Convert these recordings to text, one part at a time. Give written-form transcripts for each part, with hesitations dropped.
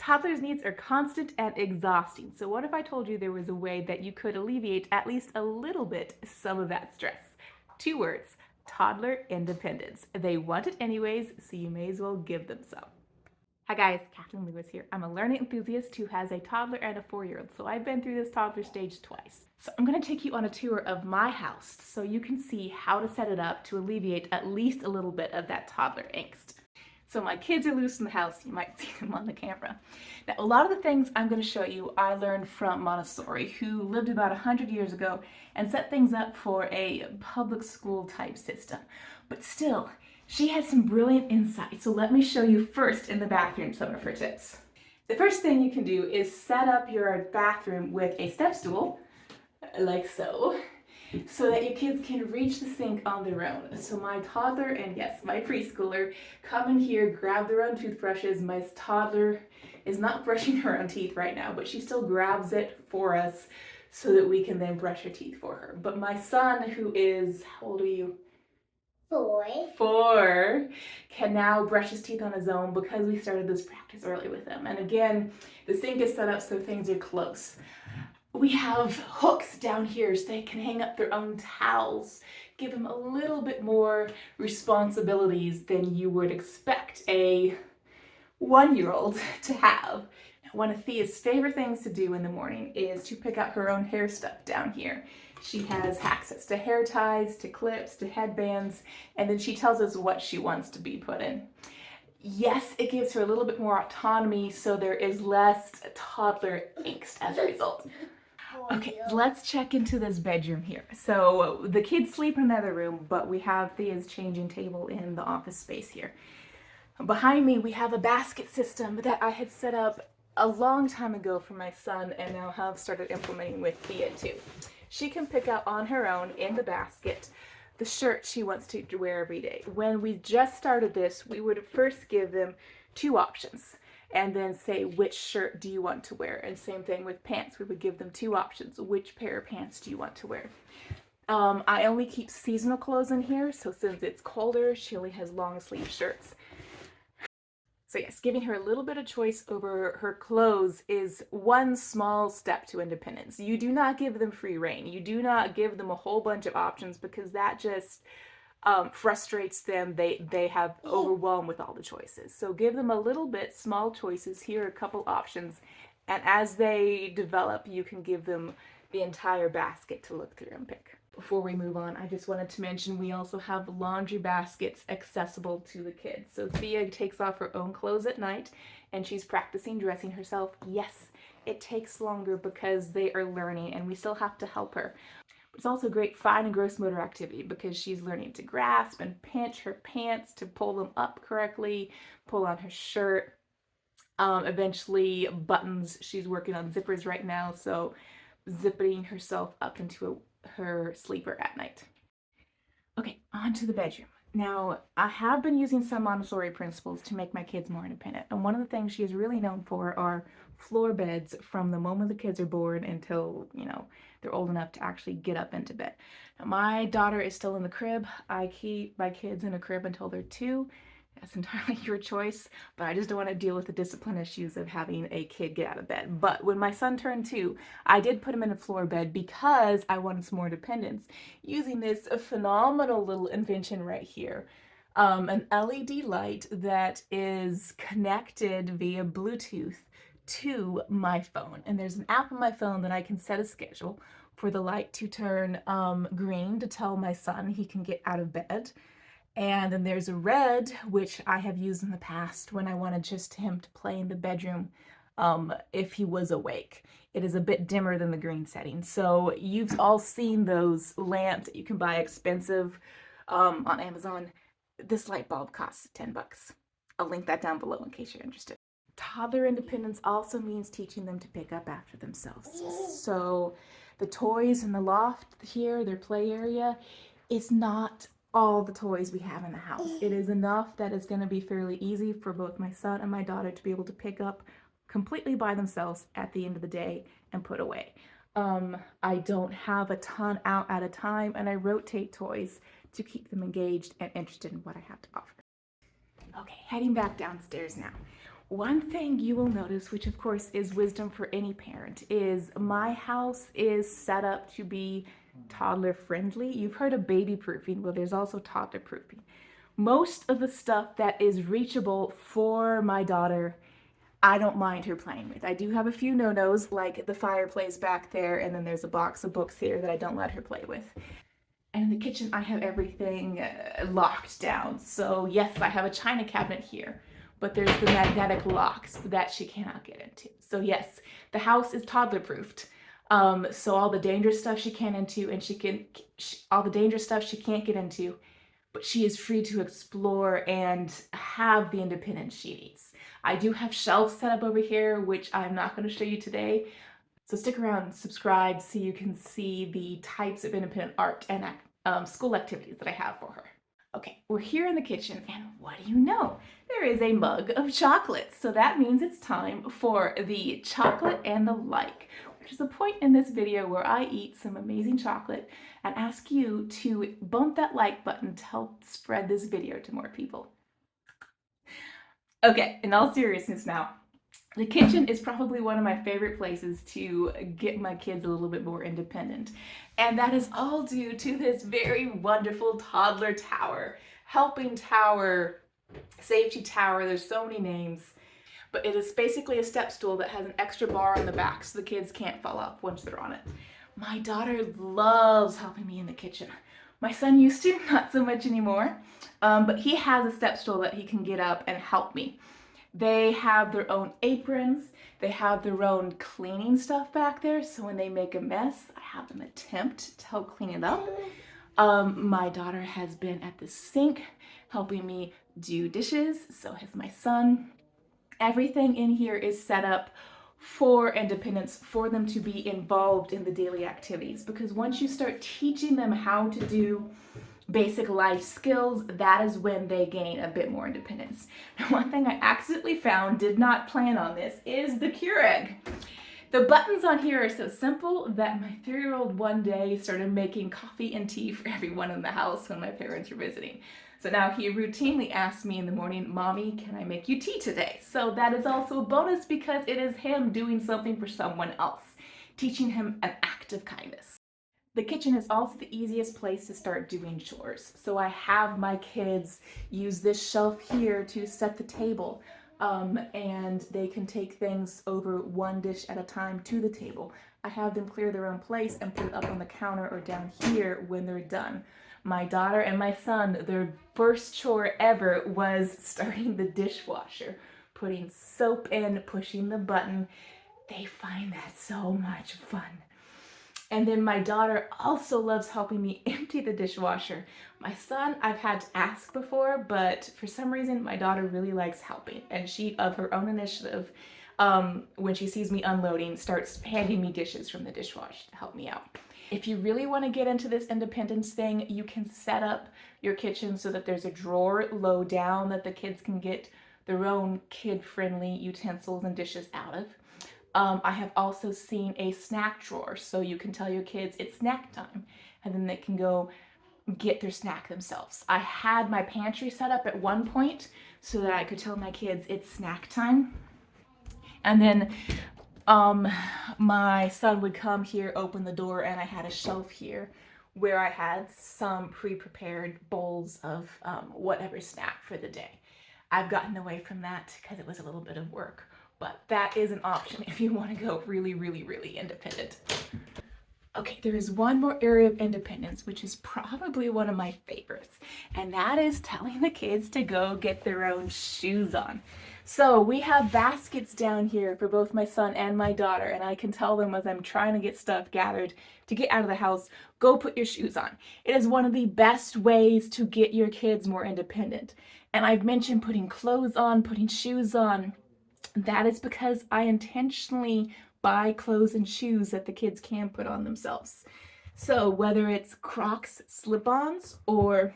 Toddlers' needs are constant and exhausting. So what if I told you there was a way that you could alleviate at least a little bit some of that stress? 2 words, toddler independence. They want it anyways, so you may as well give them some. Hi guys, Kathleen S here. I'm a learning enthusiast who has a toddler and a 4-year-old, so I've been through this toddler stage twice. So I'm going to take you on a tour of my house so you can see how to set it up to alleviate at least a little bit of that toddler angst. So my kids are loose in the house. You might see them on the camera. Now, a lot of the things I'm going to show you I learned from Montessori, who lived about 100 years ago and set things up for a public school type system. But still, she had some brilliant insight. So let me show you first in the bathroom some of her tips. The first thing you can do is set up your bathroom with a step stool, like so that your kids can reach the sink on their own. So my toddler and yes, my preschooler come in here, grab their own toothbrushes. My toddler is not brushing her own teeth right now, but she still grabs it for us so that we can then brush her teeth for her. But my son, who is, how old are you? 4, can now brush his teeth on his own because we started this practice early with him. And again, the sink is set up so things are close. We have hooks down here so they can hang up their own towels, give them a little bit more responsibilities than you would expect a 1-year-old to have. One of Thea's favorite things to do in the morning is to pick out her own hair stuff down here. She has access to hair ties, to clips, to headbands, and then she tells us what she wants to be put in. Yes, it gives her a little bit more autonomy, so there is less toddler angst as a result. Okay, let's check into this bedroom here. So the kids sleep in another room, but we have Thea's changing table in the office space here. Behind me, we have a basket system that I had set up a long time ago for my son and now have started implementing with Thea too. She can pick out on her own in the basket the shirt she wants to wear every day. When we just started this, we would first give them 2 options and then say, which shirt do you want to wear? And same thing with pants. We would give them 2 options. Which pair of pants do you want to wear? I only keep seasonal clothes in here, so since it's colder, she only has long sleeve shirts. So yes, giving her a little bit of choice over her clothes is one small step to independence. You do not give them free rein. You do not give them a whole bunch of options because that just frustrates them. They have overwhelmed with all the choices. So give them a little bit, small choices. Here are a couple options. And as they develop, you can give them the entire basket to look through and pick. Before we move on, I just wanted to mention we also have laundry baskets accessible to the kids. So Thea takes off her own clothes at night and she's practicing dressing herself. Yes, it takes longer because they are learning and we still have to help her. It's also great fine and gross motor activity because she's learning to grasp and pinch her pants to pull them up correctly, pull on her shirt, eventually buttons. She's working on zippers right now, so zipping herself up into her sleeper at night. Okay, on to the bedroom. Now, I have been using some Montessori principles to make my kids more independent. And one of the things she is really known for are floor beds from the moment the kids are born until, they're old enough to actually get up into bed. Now, my daughter is still in the crib. I keep my kids in a crib until they're 2. That's entirely your choice, but I just don't want to deal with the discipline issues of having a kid get out of bed. But when my son turned 2, I did put him in a floor bed because I wanted some more independence, using this phenomenal little invention right here. An LED light that is connected via Bluetooth to my phone. And there's an app on my phone that I can set a schedule for the light to turn green to tell my son he can get out of bed. And then there's a red, which I have used in the past when I wanted just him to play in the bedroom if he was awake. It is a bit dimmer than the green setting. So you've all seen those lamps that you can buy expensive on Amazon. This light bulb costs $10. I'll link that down below in case you're interested. Toddler independence also means teaching them to pick up after themselves. So the toys in the loft here, their play area, is not all the toys we have in the house. It is enough that it's going to be fairly easy for both my son and my daughter to be able to pick up completely by themselves at the end of the day and put away. I don't have a ton out at a time, and I rotate toys to keep them engaged and interested in what I have to offer. Okay, heading back downstairs now. One thing you will notice, which of course is wisdom for any parent, is my house is set up to be toddler friendly. You've heard of baby proofing, well, there's also toddler proofing. Most of the stuff that is reachable for my daughter, I don't mind her playing with. I do have a few no-nos, like the fireplace back there, and then there's a box of books here that I don't let her play with. And in the kitchen, I have everything locked down. So yes, I have a china cabinet here, but there's the magnetic locks that she cannot get into. So yes, the house is toddler proofed. So all the dangerous stuff she can't into, and all the dangerous stuff she can't get into, but she is free to explore and have the independence she needs. I do have shelves set up over here, which I'm not going to show you today. So stick around and subscribe so you can see the types of independent art and school activities that I have for her. Okay, we're here in the kitchen, and what do you know? There is a mug of chocolate. So that means it's time for the chocolate and the like, which is a point in this video where I eat some amazing chocolate and ask you to bump that like button to help spread this video to more people. Okay, in all seriousness now, the kitchen is probably one of my favorite places to get my kids a little bit more independent. And that is all due to this very wonderful toddler tower, helping tower, safety tower, there's so many names. But it is basically a step stool that has an extra bar on the back so the kids can't fall off once they're on it. My daughter loves helping me in the kitchen. My son used to, not so much anymore, but he has a step stool that he can get up and help me. They have their own aprons. They have their own cleaning stuff back there. So when they make a mess, I have them attempt to help clean it up. My daughter has been at the sink helping me do dishes. So has my son. Everything in here is set up for independence, for them to be involved in the daily activities. Because once you start teaching them how to do basic life skills, that is when they gain a bit more independence. Now, one thing I accidentally found, did not plan on this, is the Keurig. The buttons on here are so simple that my 3-year-old one day started making coffee and tea for everyone in the house when my parents were visiting. So now he routinely asks me in the morning, "Mommy, can I make you tea today?" So that is also a bonus because it is him doing something for someone else, teaching him an act of kindness. The kitchen is also the easiest place to start doing chores. So I have my kids use this shelf here to set the table, and they can take things over one dish at a time to the table. I have them clear their own place and put it up on the counter or down here when they're done. My daughter and my son, their first chore ever was starting the dishwasher, putting soap in, pushing the button. They find that so much fun. And then my daughter also loves helping me empty the dishwasher. My son, I've had to ask before, but for some reason, my daughter really likes helping. And she, of her own initiative, when she sees me unloading, starts handing me dishes from the dishwasher to help me out. If you really want to get into this independence thing, you can set up your kitchen so that there's a drawer low down that the kids can get their own kid-friendly utensils and dishes out of. I have also seen a snack drawer, so you can tell your kids it's snack time, and then they can go get their snack themselves. I had my pantry set up at one point so that I could tell my kids it's snack time. And then my son would come here, open the door, and I had a shelf here where I had some pre-prepared bowls of whatever snack for the day. I've gotten away from that because it was a little bit of work. But that is an option if you want to go really, really, really independent. Okay, there is one more area of independence, which is probably one of my favorites, and that is telling the kids to go get their own shoes on. So we have baskets down here for both my son and my daughter, and I can tell them as I'm trying to get stuff gathered to get out of the house, go put your shoes on. It is one of the best ways to get your kids more independent. And I've mentioned putting clothes on, putting shoes on. That is because I intentionally buy clothes and shoes that the kids can put on themselves. So whether it's Crocs slip-ons or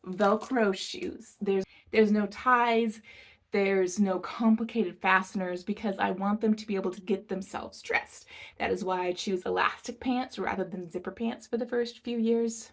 Velcro shoes, there's no ties, there's no complicated fasteners because I want them to be able to get themselves dressed. That is why I choose elastic pants rather than zipper pants for the first few years.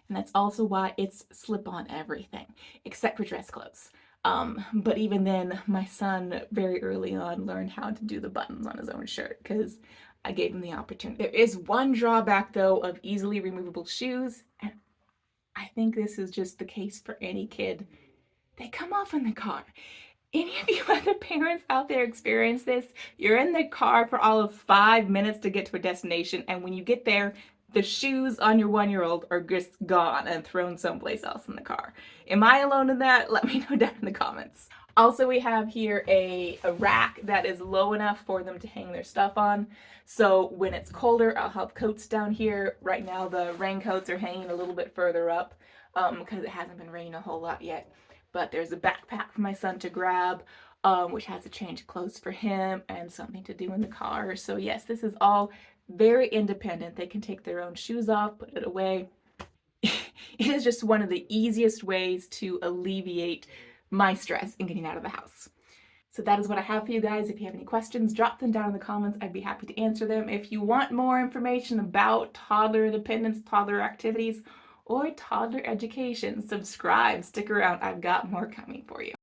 And that's also why it's slip-on everything, except for dress clothes. But even then, my son very early on learned how to do the buttons on his own shirt because I gave him the opportunity. There is one drawback though of easily removable shoes, and I think this is just the case for any kid. They come off in the car. Any of you other parents out there experience this? You're in the car for all of 5 minutes to get to a destination, and when you get there, the shoes on your 1-year-old are just gone and thrown someplace else in the car. Am I alone in that? Let me know down in the comments. Also, we have here a rack that is low enough for them to hang their stuff on. So when it's colder, I'll have coats down here. Right now, the raincoats are hanging a little bit further up because it hasn't been raining a whole lot yet. But there's a backpack for my son to grab, which has a change of clothes for him and something to do in the car. So yes, this is all very independent. They can take their own shoes off, put it away. It is just one of the easiest ways to alleviate my stress in getting out of the house. So that is what I have for you guys. If you have any questions, drop them down in the comments. I'd be happy to answer them. If you want more information about toddler independence, toddler activities, or toddler education, subscribe, stick around. I've got more coming for you.